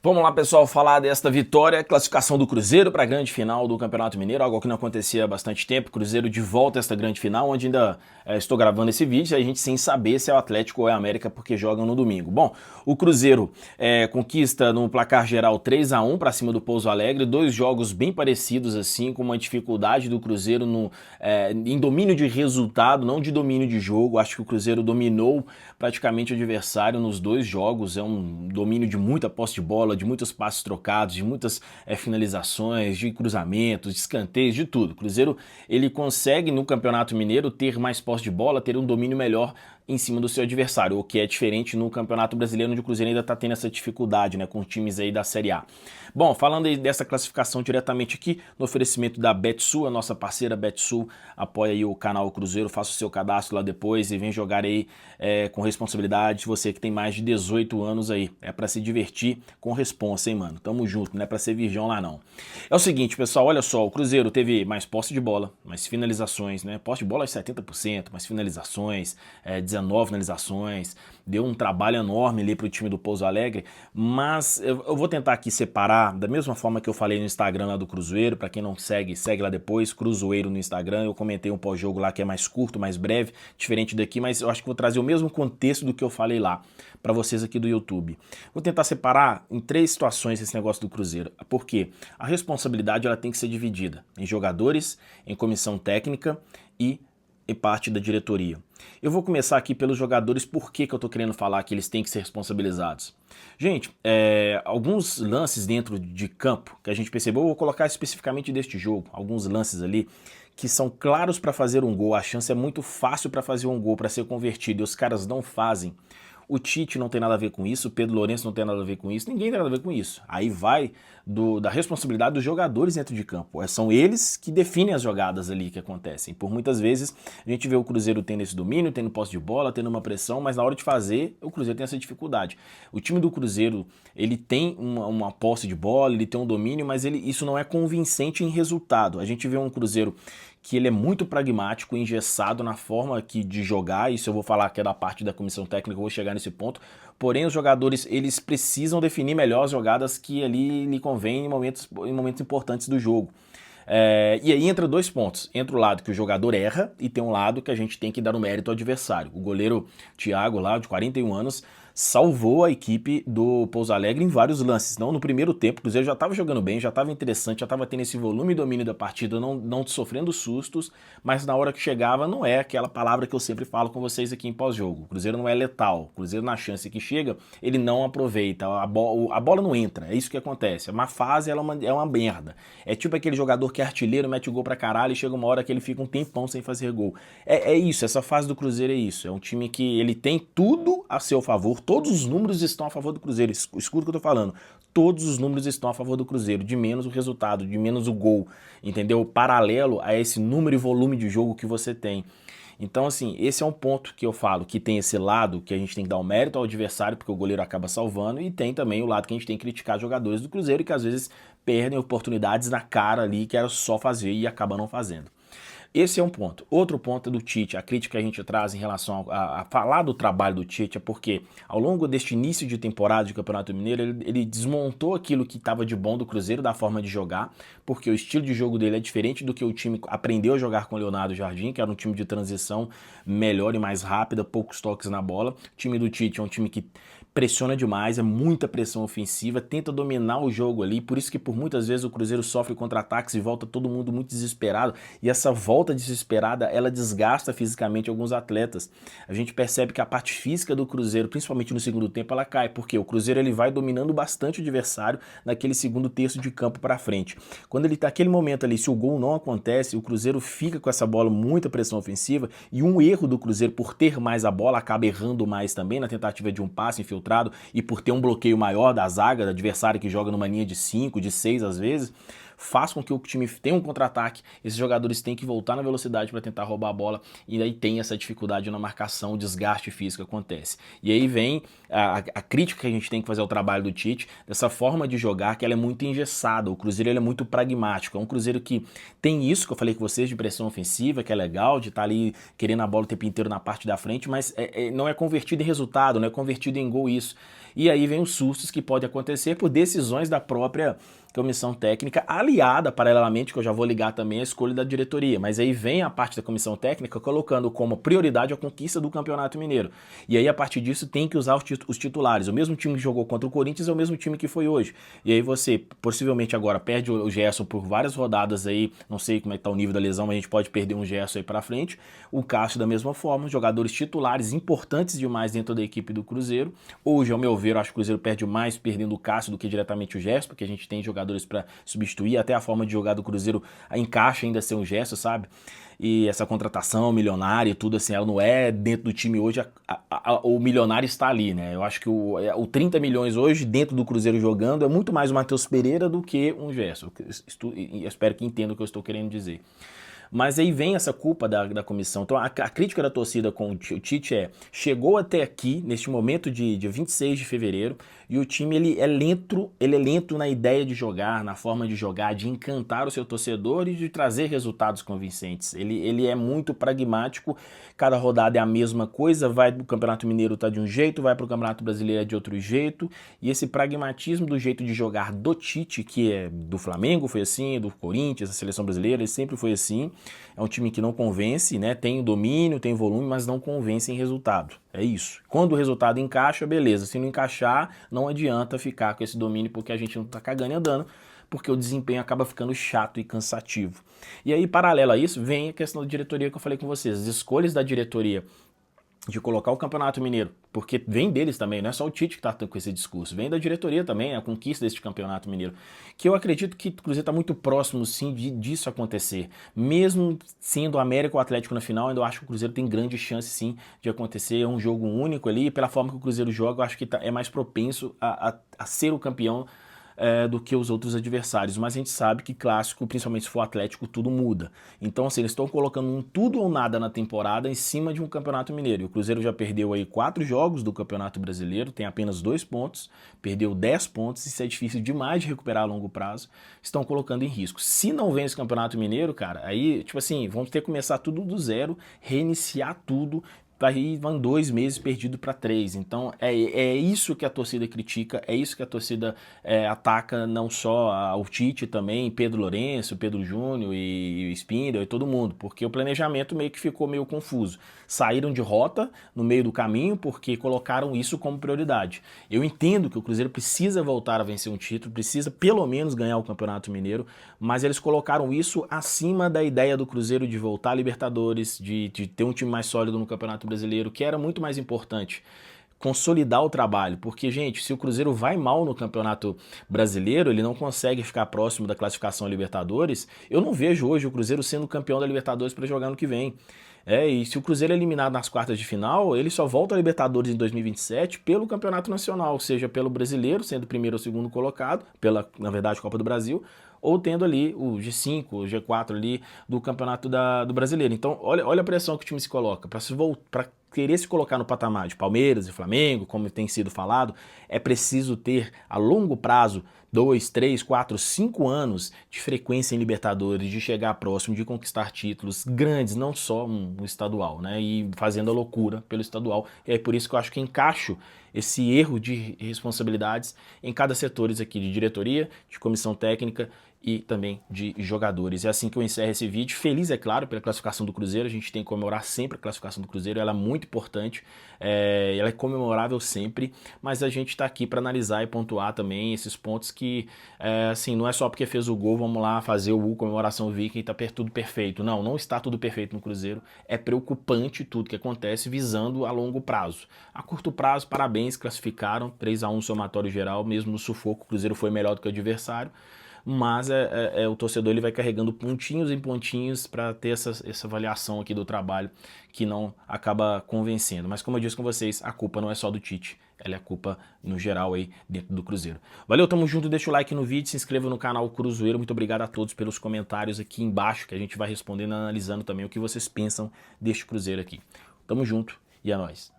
Vamos lá, pessoal, falar desta vitória, classificação do Cruzeiro para a grande final do Campeonato Mineiro, algo que não acontecia há bastante tempo. Cruzeiro de volta a esta grande final, onde ainda estou gravando esse vídeo, a gente sem saber se é o Atlético ou é a América, porque jogam no domingo. Bom, o Cruzeiro conquista no placar geral 3-1 para cima do Pouso Alegre, dois jogos bem parecidos assim, com uma dificuldade do Cruzeiro em domínio de resultado, não de domínio de jogo. Acho que o Cruzeiro dominou praticamente o adversário nos dois jogos, é um domínio de muita posse de bola, de muitos passes trocados, de muitas finalizações, de cruzamentos, de escanteios, de tudo. O Cruzeiro ele consegue no Campeonato Mineiro ter mais posse de bola, ter um domínio melhor em cima do seu adversário, o que é diferente no Campeonato Brasileiro, onde o Cruzeiro ainda está tendo essa dificuldade, né, com times aí da Série A. Bom, falando aí dessa classificação diretamente aqui, no oferecimento da Betsul, a nossa parceira Betsul, apoia aí o canal Cruzeiro, faça o seu cadastro lá depois e vem jogar aí com responsabilidade, você que tem mais de 18 anos aí, é para se divertir com responsa, hein, mano, tamo junto, não é para ser virgão lá não. É o seguinte, pessoal, olha só, o Cruzeiro teve mais posse de bola, mais finalizações, né, posse de bola é 70%, mais finalizações, 19 finalizações, deu um trabalho enorme ali pro time do Pouso Alegre, mas eu vou tentar aqui separar, da mesma forma que eu falei no Instagram lá do Cruzeiro, para quem não segue, segue lá depois, Cruzeiro no Instagram, eu comentei um pós-jogo lá que é mais curto, mais breve, diferente daqui, mas eu acho que vou trazer o mesmo contexto do que eu falei lá, para vocês aqui do YouTube. Vou tentar separar em três situações esse negócio do Cruzeiro, porque a responsabilidade ela tem que ser dividida em jogadores, em comissão técnica e em parte da diretoria. Eu vou começar aqui pelos jogadores, por que eu tô querendo falar que eles têm que ser responsabilizados. Gente, alguns lances dentro de campo que a gente percebeu, eu vou colocar especificamente deste jogo, alguns lances ali que são claros para fazer um gol, a chance é muito fácil para fazer um gol, para ser convertido, e os caras não fazem. O Tite não tem nada a ver com isso, o Pedro Lourenço não tem nada a ver com isso, ninguém tem nada a ver com isso. Aí vai da responsabilidade dos jogadores dentro de campo. São eles que definem as jogadas ali que acontecem. Por muitas vezes a gente vê o Cruzeiro tendo esse domínio, tendo posse de bola, tendo uma pressão, mas na hora de fazer, o Cruzeiro tem essa dificuldade. O time do Cruzeiro, ele tem uma posse de bola, ele tem um domínio, mas isso não é convincente em resultado. A gente vê um Cruzeiro que ele é muito pragmático, engessado na forma de jogar, isso eu vou falar que é da parte da comissão técnica, eu vou chegar nesse ponto, porém os jogadores eles precisam definir melhor as jogadas que ali lhe convém em momentos importantes do jogo. E aí entra dois pontos, entra o lado que o jogador erra e tem um lado que a gente tem que dar o mérito ao adversário. O goleiro Thiago lá, de 41 anos, salvou a equipe do Pouso Alegre em vários lances. Não, no primeiro tempo, o Cruzeiro já estava jogando bem, já estava interessante, já estava tendo esse volume e domínio da partida, não sofrendo sustos, mas na hora que chegava não é aquela palavra que eu sempre falo com vocês aqui em pós-jogo. O Cruzeiro não é letal. O Cruzeiro, na chance que chega, ele não aproveita. A bola não entra. É isso que acontece. Uma fase ela é uma merda. É tipo aquele jogador que é artilheiro, mete gol pra caralho e chega uma hora que ele fica um tempão sem fazer gol. É isso, essa fase do Cruzeiro é isso. É um time que ele tem tudo a seu favor, todos os números estão a favor do Cruzeiro. Escuta o que eu tô falando. Todos os números estão a favor do Cruzeiro, de menos o resultado, de menos o gol, entendeu? Paralelo a esse número e volume de jogo que você tem. Então, assim, esse é um ponto que eu falo, que tem esse lado que a gente tem que dar o mérito ao adversário, porque o goleiro acaba salvando, e tem também o lado que a gente tem que criticar jogadores do Cruzeiro, que às vezes perdem oportunidades na cara ali, que era só fazer e acaba não fazendo. Esse é um ponto. Outro ponto é do Tite, a crítica que a gente traz em relação a falar do trabalho do Tite é porque ao longo deste início de temporada de Campeonato Mineiro, ele desmontou aquilo que estava de bom do Cruzeiro, da forma de jogar, porque o estilo de jogo dele é diferente do que o time aprendeu a jogar com o Leonardo Jardim, que era um time de transição melhor e mais rápida, poucos toques na bola. O time do Tite é um time que pressiona demais, é muita pressão ofensiva, tenta dominar o jogo ali, por isso que por muitas vezes o Cruzeiro sofre contra-ataques e volta todo mundo muito desesperado, e essa volta desesperada, ela desgasta fisicamente alguns atletas. A gente percebe que a parte física do Cruzeiro, principalmente no segundo tempo, ela cai, porque o Cruzeiro ele vai dominando bastante o adversário naquele segundo terço de campo para frente. Quando ele tá aquele momento ali, se o gol não acontece, o Cruzeiro fica com essa bola, muita pressão ofensiva, e um erro do Cruzeiro por ter mais a bola, acaba errando mais também na tentativa de um passe infiltrado, e por ter um bloqueio maior da zaga, do adversário que joga numa linha de 5, de 6 às vezes, faz com que o time tenha um contra-ataque, esses jogadores têm que voltar na velocidade para tentar roubar a bola, e aí tem essa dificuldade na marcação, o desgaste físico acontece. E aí vem a crítica que a gente tem que fazer ao trabalho do Tite, dessa forma de jogar que ela é muito engessada. O Cruzeiro ele é muito pragmático, é um Cruzeiro que tem isso que eu falei com vocês de pressão ofensiva, que é legal, de estar ali querendo a bola o tempo inteiro na parte da frente, mas não é convertido em resultado, não é convertido em gol isso. E aí vem os sustos que podem acontecer por decisões da própria comissão técnica, aliada, paralelamente, que eu já vou ligar também, a escolha da diretoria. Mas aí vem a parte da comissão técnica colocando como prioridade a conquista do Campeonato Mineiro. E aí, a partir disso, tem que usar os titulares. O mesmo time que jogou contra o Corinthians é o mesmo time que foi hoje. E aí você, possivelmente agora, perde o Gerson por várias rodadas aí, não sei como é que tá o nível da lesão, mas a gente pode perder um Gerson aí pra frente. O Cássio da mesma forma, jogadores titulares importantes demais dentro da equipe do Cruzeiro. Hoje, ao meu ver, eu acho que o Cruzeiro perde mais perdendo o Cássio do que diretamente o Gerson, porque a gente tem jogadores para substituir, até a forma de jogar do Cruzeiro encaixa ainda ser um gesto, sabe? E essa contratação milionária e tudo assim, ela não é dentro do time hoje, o milionário está ali, né? Eu acho que o 30 milhões hoje dentro do Cruzeiro jogando é muito mais o Matheus Pereira do que um Gerson. Eu espero que entenda o que eu estou querendo dizer. Mas aí vem essa culpa da comissão. Então a crítica da torcida com o Tite chegou até aqui, neste momento de 26 de fevereiro, e o time ele é lento na ideia de jogar, na forma de jogar, de encantar o seu torcedor e de trazer resultados convincentes. Ele é muito pragmático, cada rodada é a mesma coisa, vai pro Campeonato Mineiro tá de um jeito, vai pro Campeonato Brasileiro é de outro jeito, e esse pragmatismo do jeito de jogar do Tite, que é do Flamengo, foi assim, do Corinthians, a seleção brasileira, ele sempre foi assim. É um time que não convence, né? Tem domínio, tem volume, mas não convence em resultado. É isso. Quando o resultado encaixa, beleza. Se não encaixar, não adianta ficar com esse domínio, porque a gente não tá cagando e andando, porque o desempenho acaba ficando chato e cansativo. E aí, paralelo a isso, vem a questão da diretoria que eu falei com vocês. As escolhas da diretoria de colocar o Campeonato Mineiro, porque vem deles também, não é só o Tite que está com esse discurso, vem da diretoria também, a conquista deste Campeonato Mineiro, que eu acredito que o Cruzeiro está muito próximo, sim, disso acontecer. Mesmo sendo o América ou o Atlético na final, ainda eu acho que o Cruzeiro tem grande chance, sim, de acontecer. É um jogo único ali, e pela forma que o Cruzeiro joga, eu acho que é mais propenso a ser o campeão do que os outros adversários, mas a gente sabe que clássico, principalmente se for Atlético, tudo muda. Então, assim, eles estão colocando um tudo ou nada na temporada em cima de um Campeonato Mineiro. E o Cruzeiro já perdeu aí 4 jogos do Campeonato Brasileiro, tem apenas 2 pontos, perdeu 10 pontos, isso é difícil demais de recuperar a longo prazo, estão colocando em risco. Se não vence o Campeonato Mineiro, cara, aí, tipo assim, vamos ter que começar tudo do zero, reiniciar tudo. Aí vão 2 meses perdido para 3. Então é isso que a torcida critica, é isso que a torcida ataca, não só o Tite também, Pedro Lourenço, Pedro Júnior e Spindle e todo mundo, porque o planejamento meio que ficou meio confuso. Saíram de rota no meio do caminho porque colocaram isso como prioridade. Eu entendo que o Cruzeiro precisa voltar a vencer um título, precisa pelo menos ganhar o Campeonato Mineiro, mas eles colocaram isso acima da ideia do Cruzeiro de voltar à Libertadores, de ter um time mais sólido no Campeonato Brasileiro, que era muito mais importante consolidar o trabalho, porque, gente, se o Cruzeiro vai mal no Campeonato Brasileiro, ele não consegue ficar próximo da classificação à Libertadores, eu não vejo hoje o Cruzeiro sendo campeão da Libertadores para jogar no que vem. E se o Cruzeiro é eliminado nas quartas de final, ele só volta à Libertadores em 2027 pelo Campeonato Nacional, seja pelo Brasileiro, sendo o primeiro ou segundo colocado, na verdade, Copa do Brasil, ou tendo ali o G5, o G4 ali do Campeonato do Brasileiro. Então, olha a pressão que o time se coloca. Para querer se colocar no patamar de Palmeiras e Flamengo, como tem sido falado, é preciso ter a longo prazo 2, 3, 4, 5 anos de frequência em Libertadores, de chegar próximo, de conquistar títulos grandes, não só um estadual, né? E fazendo a loucura pelo estadual. E é por isso que eu acho que encaixo esse erro de responsabilidades em cada setor aqui, de diretoria, de comissão técnica e também de jogadores. É assim que eu encerro esse vídeo. Feliz, é claro, pela classificação do Cruzeiro. A gente tem que comemorar sempre a classificação do Cruzeiro. Ela é muito importante, ela é comemorável sempre, mas a gente está aqui para analisar e pontuar também esses pontos que, assim, não é só porque fez o gol, vamos lá fazer o comemoração viking e tá tudo perfeito. Não, não está tudo perfeito no Cruzeiro. É preocupante tudo que acontece visando a longo prazo. A curto prazo, parabéns, classificaram 3-1 somatório geral, mesmo no sufoco, o Cruzeiro foi melhor do que o adversário. mas o torcedor ele vai carregando pontinhos em pontinhos para ter essa avaliação aqui do trabalho que não acaba convencendo. Mas como eu disse com vocês, a culpa não é só do Tite, ela é a culpa no geral aí dentro do Cruzeiro. Valeu, tamo junto, deixa o like no vídeo, se inscreva no canal Cruzeiro, muito obrigado a todos pelos comentários aqui embaixo, que a gente vai respondendo e analisando também o que vocês pensam deste Cruzeiro aqui. Tamo junto e é nóis.